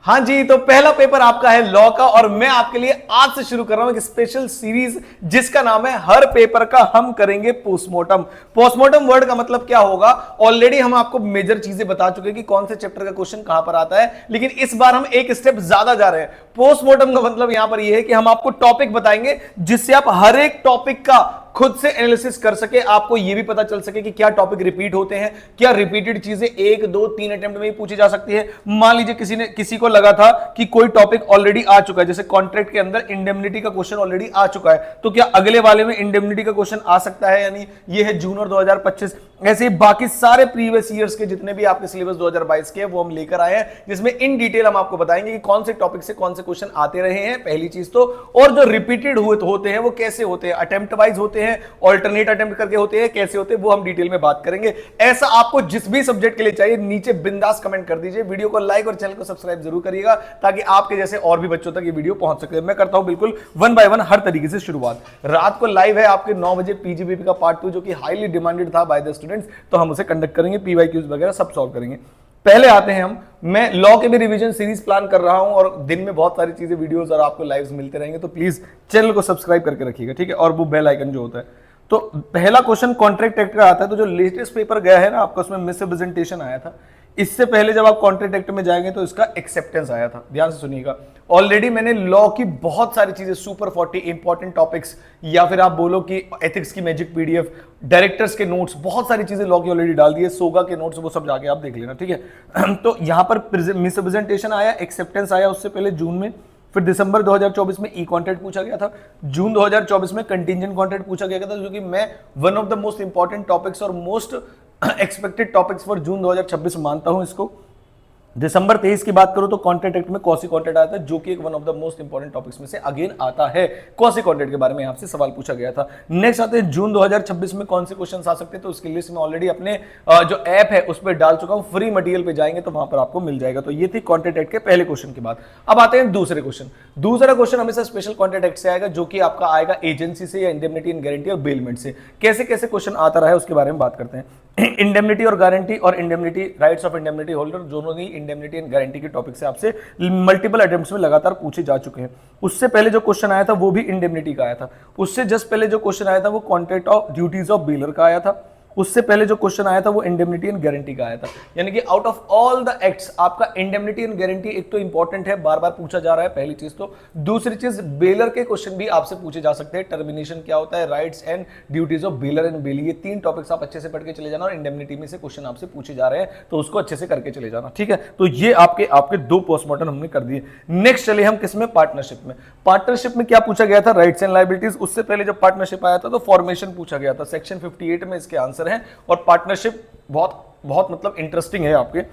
हाँ जी, तो पहला पेपर आपका है लॉ का और मैं आपके लिए आज से शुरू कर रहा हूं एक स्पेशल सीरीज जिसका नाम है हर पेपर का हम करेंगे पोस्टमार्टम। पोस्टमार्टम वर्ड का मतलब क्या होगा? ऑलरेडी हम आपको मेजर चीजें बता चुके हैं कि कौन से चैप्टर का क्वेश्चन कहां पर आता है, लेकिन इस बार हम एक स्टेप ज्यादा जा रहे हैं। पोस्टमार्टम का मतलब यहां पर यह है कि हम आपको टॉपिक बताएंगे जिससे आप हर एक टॉपिक का खुद से एनालिसिस कर सके, आपको यह भी पता चल सके कि क्या टॉपिक रिपीट होते हैं, क्या रिपीटेड चीजें 1 2 3 अटेम्प्ट में ही पूछी जा सकती है। मान लीजिए किसी को लगा था कि कोई टॉपिक ऑलरेडी आ चुका है, जैसे कॉन्ट्रैक्ट के अंदर इंडेमनिटी का क्वेश्चन ऑलरेडी आ चुका है, तो क्या अगले वाले में इंडेमनिटी का क्वेश्चन आ सकता है? यानी ये है जून और 2025। ऐसे ही बाकी सारे प्रीवियस ईयर्स के जितने भी आपके सिलेबस 2022 के वो हम लेकर आए हैं, जिसमें इन डिटेल हम आपको बताएंगे कि कौन से टॉपिक से कौन से क्वेश्चन आते रहे हैं, पहली चीज तो, और जो रिपीटेड होते हैं वो कैसे होते हैं, अटेम्प्ट वाइज होते हैं, ऑल्टरनेट अटेम्प्ट करके होते हैं, कैसे होते हैं वो हम डिटेल में बात करेंगे। ऐसा आपको जिस भी सब्जेक्ट के लिए चाहिए नीचे बिंदास कमेंट कर दीजिए, वीडियो को लाइक और चैनल को सब्सक्राइब जरूर करिएगा ताकि आपके जैसे और भी बच्चों तक ये वीडियो पहुंच सके। मैं करता हूं बिल्कुल 1 बाय 1 हर तरीके से शुरुआत। रात को लाइव है आपके 9 बजे पीजीबीपी का पार्ट 2 जो कि हाईली डिमांडेड था बाय द स्टूडेंट्स, तो हम उसे कंडक्ट करेंगे, पीवाईक्यूज वगैरह सब सॉल्व करेंगे। पहले आते हैं मैं लॉ के भी रिवीजन सीरीज प्लान कर रहा हूं और दिन में बहुत सारी चीजें वीडियोस और आपको लाइव्स मिलते रहेंगे, तो प्लीज चैनल को सब्सक्राइब करके रखिएगा, ठीक है, और वो बेल आइकन जो होता है। तो पहला क्वेश्चन कॉन्ट्रैक्ट एक्ट का आता है, तो जो लेटेस्ट पेपर गया है ना आपका उसमें मिसरिप्रेजेंटेशन आया था। इससे पहले जब आप कॉन्ट्रैक्ट एक्ट में जाएंगे तो इसका एक्सेप्टेंस आया था, ध्यान से सुनिएगा। ऑलरेडी मैंने लॉ की बहुत सारी चीजें, सुपर 40 इंपॉर्टेंट टॉपिक्स, या फिर आप बोलो कि एथिक्स की मैजिक पीडीएफ, डायरेक्टर्स के नोट्स, बहुत सारी चीजें लॉ की ऑलरेडी डाल दी है, सोगा के नोट्स, वो सब जाके आप देख लेना, ठीक है। तो यहां पर मिसरिप्रेजेंटेशन आया, एक्सेप्टेंस आया उससे पहले जून में, फिर दिसंबर 2024 में ई कॉन्ट्रैक्ट पूछा गया था, जून 2024 में कंटिंजेंट कॉन्ट्रैक्ट पूछा गया था, जो कि मैं one of the most important topics और most expected topics for June 2026 मानता हूं इसको। दिसंबर 23 की बात करूं तो कॉन्ट्रैक्ट एक्ट में क्वासी कॉन्ट्रैक्ट आता है, जो कि एक one of the most important topics में से अगेन आता है। क्वासी कॉन्ट्रैक्ट के बारे में आपसे सवाल पूछा गया था। नेक्स्ट आते हैं जून 2026 में कौन से क्वेश्चंस आ सकते हैं, तो उसकी लिस्ट में ऑलरेडी अपने जो ऐप है उस पर डाल चुका हूं, फ्री मटेरियल पे जाएंगे तो वहां पर आपको मिल जाएगा। तो ये थी कॉन्ट्रैक्ट एक्ट के पहले क्वेश्चन की बात। अब आते हैं दूसरे क्वेश्चन। दूसरा क्वेश्चन हमेशा स्पेशल कॉन्ट्रैक्ट एक्ट से आएगा, जो कि आपका आएगा एजेंसी से या इंडेमनिटी एंड गारंटी और बेलमेंट से। कैसे कैसे क्वेश्चन आता रहा है उसके बारे में बात करते हैं। इंडेमनिटी और गारंटी और indemnity, rights of indemnity holder, दोनों ही इंडेमनिटी एंड गारंटी के टॉपिक से आपसे मल्टीपल अटेम्प्ट्स में लगातार पूछे जा चुके हैं। उससे पहले जो क्वेश्चन आया था वो भी इंडेमनिटी का आया था। उससे जस्ट पहले जो क्वेश्चन आया था वो contract of duties of baler का आया था। उससे पहले जो क्वेश्चन आया था वो इंडेमनिटी एंड गारंटी का आया था। यानी कि out of all the acts आपका इंडेमनिटी एंड गारंटी एक तो इंपॉर्टेंट है, बार बार पूछा जा रहा है, पहली चीज तो। दूसरी चीज, बेलर के क्वेश्चन भी आपसे पूछे जा सकते हैं। टर्मिनेशन क्या होता है, rights and duties of bailor and bailee, ये 3 टॉपिक्स आप अच्छे से पढ़ के चले जाना, और इंडेमनिटी में से क्वेश्चन आपसे पूछे जा रहे हैं तो उसको अच्छे से करके चले जाना, ठीक है। तो ये आपके 2 पोस्टमार्टम हमने कर दिए। नेक्स्ट चले हम किसमें, पार्टनरशिप में। पार्टनरशिप में क्या पूछा गया था, राइट्स एंड लायबिलिटीज। उससे पहले जब पार्टनरशिप आया था तो फॉर्मेशन पूछा गया था, सेक्शन 58 में इसके आंसर है। और पार्टनरशिप बहुत मतलब इंटरेस्टिंग है आपके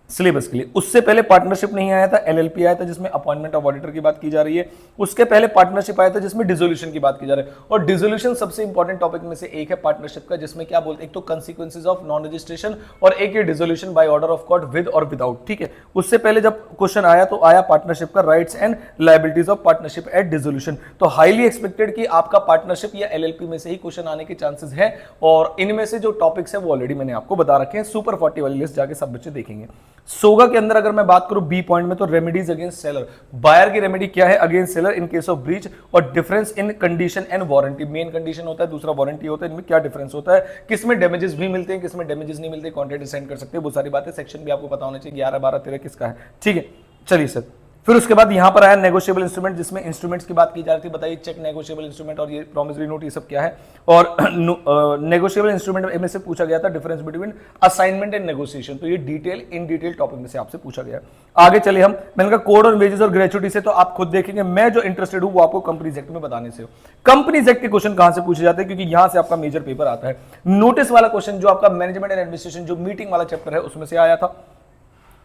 सिलेबस के लिए। उससे पहले पार्टनरशिप नहीं आया था, एलएलपी आया था जिसमें अपॉइंटमेंट ऑफ ऑडिटर की बात की जा रही है। उसके पहले पार्टनरशिप आया था जिसमें डिसोल्यूशन की बात की जा रही है। और डिसोल्यूशन सबसे इंपॉर्टेंट टॉपिक में से एक है पार्टनरशिप का, जिसमें क्या बोलते हैं, एक तो कंसीक्वेंसेज ऑफ नॉन रजिस्ट्रेशन और एक ये dissolution by order of court with और विदाउट, ठीक है। उससे पहले जब क्वेश्चन आया तो आया पार्टनरशिप का, rights and liabilities of partnership at dissolution. तो हाईली एक्सपेक्टेड कि आपका पार्टनरशिप या एलएलपी में से ही क्वेश्चन आने के चांसेस है। और इनमें से जो टॉपिक्स है वो ऑलरेडी मैंने आपको बता रखे हैं, सुपर 40 वाली लिस्ट जाके सब बच्चे देखेंगे। सोगा के अंदर अगर मैं बात करूं बी पॉइंट में, तो रेमेडीज अगेंस्ट सेलर, बायर की रेमेडी क्या है against seller in case of breach, और difference in condition and warranty. Main condition होता है, दूसरा वारंटी होता है, इनमें क्या डिफरेंस होता है, किसमें डैमेजेस भी मिलते हैं, किसमें डैमेजेस नहीं मिलते, कॉन्ट्रैक्ट साइन कर सकते हैं, वो सारी बातें। सेक्शन भी आपको पता होना चाहिए 11, 12, 13 किसका है, ठीक है। चलिए सर, फिर उसके बाद यहां पर आया नेगोशिएबल इंस्ट्रूमेंट, जिसमें इंस्ट्रूमेंट्स की बात की जा रही थी। बताइए चेक, नेगोशिएबल इंस्ट्रूमेंट और ये प्रॉमिसरी नोट, ये सब क्या है। और नेगोशिएबल इंस्ट्रूमेंट में से पूछा गया था difference between assignment and negotiation, तो ये इन डिटेल टॉपिक में से आपसे पूछा गया। आगे चले हम, मैंने कहा कोड ऑन वेजेस और ग्रेचुटी से तो आप खुद देखेंगे, मैं जो इंटरेस्टेड हूं वो आपको कंपनीज एक्ट में बताने से हो। कंपनीज एक्ट के क्वेश्चन कहां से पूछे जाते हैं, क्योंकि यहां से आपका मेजर पेपर आता है। नोटिस वाला क्वेश्चन जो आपका मैनेजमेंट एंड एडमिनिस्ट्रेशन जो मीटिंग वाला चैप्टर है उसमें से आया था।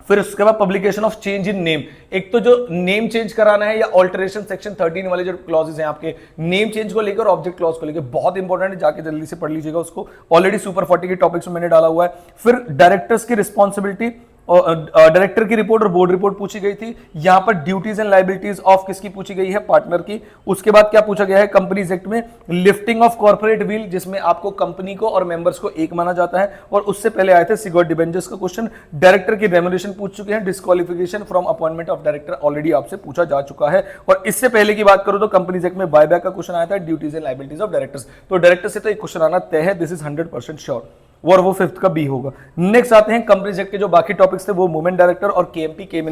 फिर उसके बाद publication of change in name, एक तो जो नेम चेंज कराना है या ऑल्टरेशन, सेक्शन 13 वाले जो क्लॉजेस हैं आपके नेम चेंज को लेकर, ऑब्जेक्ट क्लॉज को लेकर, बहुत इंपॉर्टेंट है, जाके जल्दी से पढ़ लीजिएगा उसको। ऑलरेडी सुपर 40 के टॉपिक्स में मैंने डाला हुआ है। फिर डायरेक्टर्स की रिस्पॉन्सिबिलिटी, डायरेक्टर की रिपोर्ट और बोर्ड रिपोर्ट पूछी गई थी। यहां पर ड्यूटीज एंड लाइबिलिटीज ऑफ किसकी पूछी गई है, पार्टनर की। उसके बाद क्या पूछा गया है कंपनीज एक्ट में, लिफ्टिंग ऑफ कॉर्पोरेट विल, जिसमें आपको कंपनी को और मेंबर्स को एक माना जाता है। और उससे पहले आए थे सिक्योर डिबेंचर्स का क्वेश्चन। डायरेक्टर की रेम्यूनरेशन पूछ चुके हैं, disqualification from appointment of director already आपसे पूछा जा चुका है। और इससे पहले की बात करो तो कंपनीज एक्ट में बायबैक का क्वेश्चन आया था, duties and liabilities of directors. तो डायरेक्टर से तो एक क्वेश्चन आना तय है, दिस इज 100% श्योर, और वो फिफ्थ का बी होगा। नेक्स्ट आते हैं कंपनीज एक्ट के जो बाकी टॉपिक्स थे, वो मूवमेंट डायरेक्टर और केएमपी की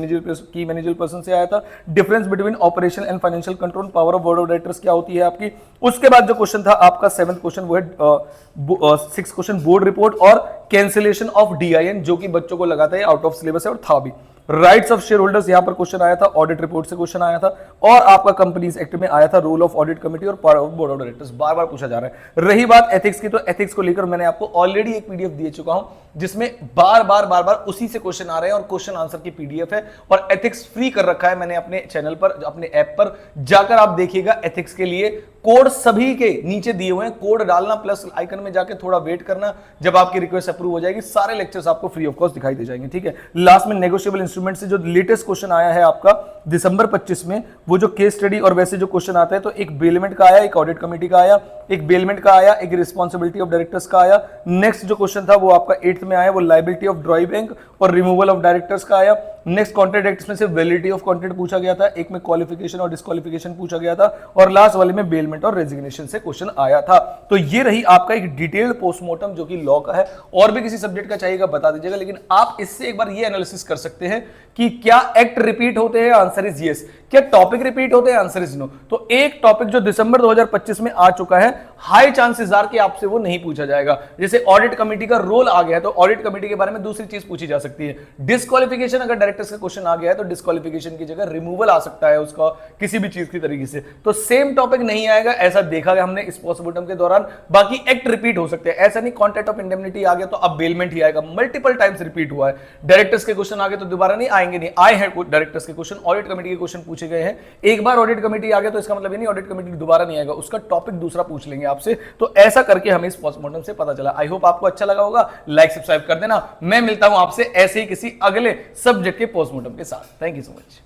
मैनेजर पर्सन से आया था। Difference between operation and financial control, power of board of directors क्या होती है आपकी। उसके बाद जो क्वेश्चन था आपका 7th क्वेश्चन, वो है 6th क्वेश्चन बोर्ड रिपोर्ट और कैंसिलेशन ऑफ डीआईएन, जो कि बच्चों को लगाता है आउट ऑफ सिलेबस है और था भी। राइट्स ऑफ शेयर होल्डर्स, यहां पर क्वेश्चन आया था, ऑडिट रिपोर्ट से क्वेश्चन आया था। और आपका कंपनीज एक्ट में आया था रोल ऑफ ऑडिट कमेटी और power of board of directors, बार बार पूछा जा रहा है। रही बात एथिक्स की, तो एथिक्स को लेकर मैंने आपको ऑलरेडी एक पीडीएफ दे चुका हूं, जिसमें बार बार उसी से क्वेश्चन आ रहे हैं और क्वेश्चन आंसर की पीडीएफ है। और एथिक्स फ्री कर रखा है मैंने अपने चैनल पर, अपने ऐप पर जाकर आप देखिएगा। एथिक्स के लिए कोड सभी के नीचे दिए हुए हैं, कोड डालना, प्लस आइकन में जाके थोड़ा वेट करना, जब आपकी रिक्वेस्ट अप्रूव हो जाएगी सारे लेक्चर्स आपको फ्री ऑफ कॉस्ट दिखाई दे जाएंगे, ठीक है। लास्ट में नेगोशिएबल इंस्ट्रूमेंट से जो लेटेस्ट क्वेश्चन आया है आपका दिसंबर 25 में, वो जो केस स्टडी और वैसे जो क्वेश्चन आता है, तो एक बेलमेंट का आया, एक ऑडिट कमेटी का आया, एक बेलमेंट का आया, एक रिस्पांसिबिलिटी ऑफ डायरेक्टर्स का आया। नेक्स्ट जो क्वेश्चन था वो आपका 8th में आया, वो लायबिलिटी ऑफ ड्रॉई बैंक और रिमूवल ऑफ डायरेक्टर्स का आया। नेक्स्ट कॉन्ट्रैक्ट एक्ट में से वैलिडिटी ऑफ कॉन्ट्रैक्ट पूछा गया था, एक में क्वालिफिकेशन और डिस्क्वालिफिकेशन पूछा गया था, और लास्ट वाले में बेलमेंट और रेजिग्नेशन से क्वेश्चन आया था। तो ये रही आपका एक डिटेल्ड पोस्टमार्टम जो कि लॉ का है। और भी किसी सब्जेक्ट का चाहिएगा बता दीजिएगा, लेकिन आप इससे एक बार ये एनालिसिस कर सकते हैं कि क्या एक्ट रिपीट होते हैं, आंसर इज यस। क्या टॉपिक रिपीट होते हैं, आंसर इज नो। तो एक टॉपिक जो दिसंबर 2025 में आ चुका है, हाई चांसेस आर कि आपसे वो नहीं पूछा जाएगा। जैसे ऑडिट कमेटी का रोल आ गया है, तो ऑडिट कमेटी के बारे में दूसरी चीज पूछी जा सकती है। डिस्क्वालिफिकेशन, अगर डायरेक्टर्स का क्वेश्चन आ गया है तो डिस्क्वालिफिकेशन की जगह रिमूवल आ सकता है उसका किसी भी चीज की तरीके से। तो सेम टॉपिक नहीं आएगा, ऐसा देखा गया हमने इस पोस्टमार्टम के दौरान। बाकी एक्ट रिपीट हो सकते हैं, ऐसा नहीं कॉन्ट्रैक्ट ऑफ इंडेमनिटी आ गया तो अब बेलमेंट ही आएगा, मल्टीपल टाइम्स रिपीट हुआ है। डायरेक्टर्स के क्वेश्चन आ गए तो दोबारा नहीं आएंगे, नहीं आए हैं डायरेक्टर्स के क्वेश्चन, ऑडिट कमेटी के क्वेश्चन पूछे गए हैं। एक बार ऑडिट कमेटी आ गया तो इसका मतलब ये नहीं ऑडिट कमेटी दोबारा नहीं आएगा, उसका टॉपिक दूसरा पूछ लेंगे आपसे। तो ऐसा करके हमें इस पोस्टमार्टम से पता चला। आई होप आपको अच्छा लगा होगा, लाइक सब्सक्राइब कर देना। मैं मिलता हूं आपसे ऐसे ही किसी अगले सब्जेक्ट के पोस्टमार्टम के साथ। Thank you so much.